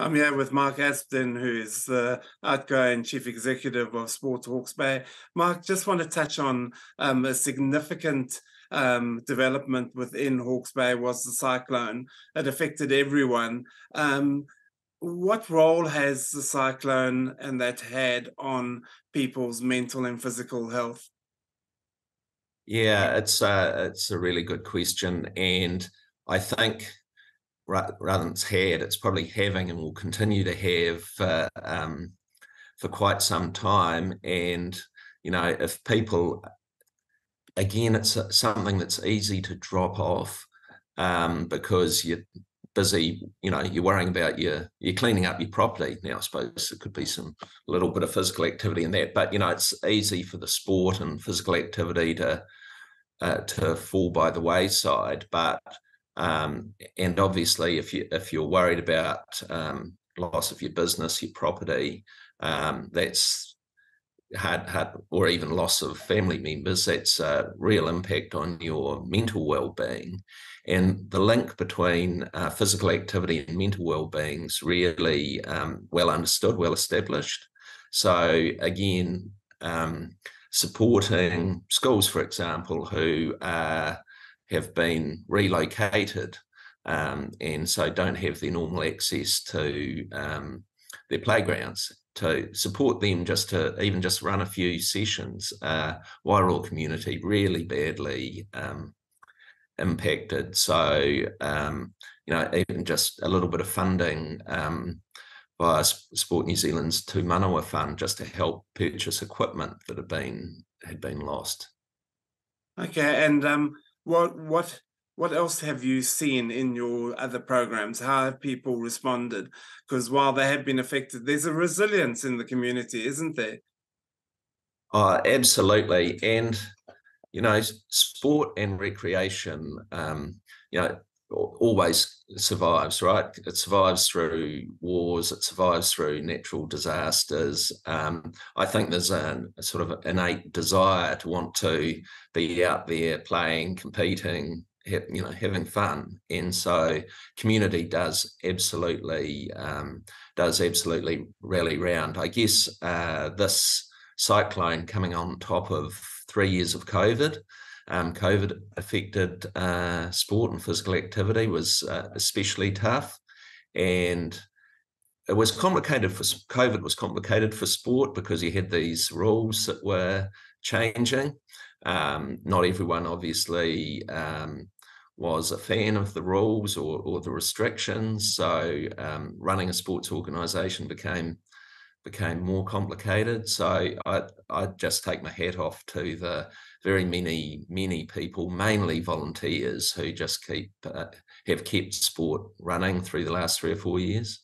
I'm here with Mark Aspden, who is the outgoing Chief Executive of Sport Hawke's Bay. Mark, just want to touch on a significant development within Hawke's Bay was the cyclone. It affected everyone. What role has the cyclone and that had on people's mental and physical health? Yeah, it's a really good question, and I think rather than it's had, it's probably having and will continue to have for quite some time. And if people, again, it's something that's easy to drop off because you're busy. You're worrying about you're cleaning up your property. Now, I suppose it could be some little bit of physical activity in that, but it's easy for the sport and physical activity to fall by the wayside. But and obviously, if you're worried about loss of your business, your property, that's hard, or even loss of family members, that's a real impact on your mental well-being. And the link between physical activity and mental well-being is really well understood, well established. So again, supporting schools, for example, who have been relocated and so don't have their normal access to their playgrounds, to support them just to even just run a few sessions. Wairoa community really badly impacted. So, even just a little bit of funding via Sport New Zealand's Tū Manawa Fund just to help purchase equipment that had been lost. Okay, and what else have you seen in your other programs? How have people responded? Because while they have been affected, there's a resilience in the community, isn't there? Oh, absolutely. And, sport and recreation, always survives, right? It survives through wars, it survives through natural disasters. I think there's a sort of innate desire to want to be out there playing, competing, having fun. And so community does absolutely rally round. I guess this cyclone coming on top of 3 years of COVID. COVID affected sport and physical activity was especially tough, and it was complicated for COVID was complicated for sport because you had these rules that were changing. Not everyone obviously was a fan of the rules or the restrictions, so running a sports organisation became more complicated. So I just take my hat off to the very many people, mainly volunteers, who just have kept sport running through the last 3 or 4 years.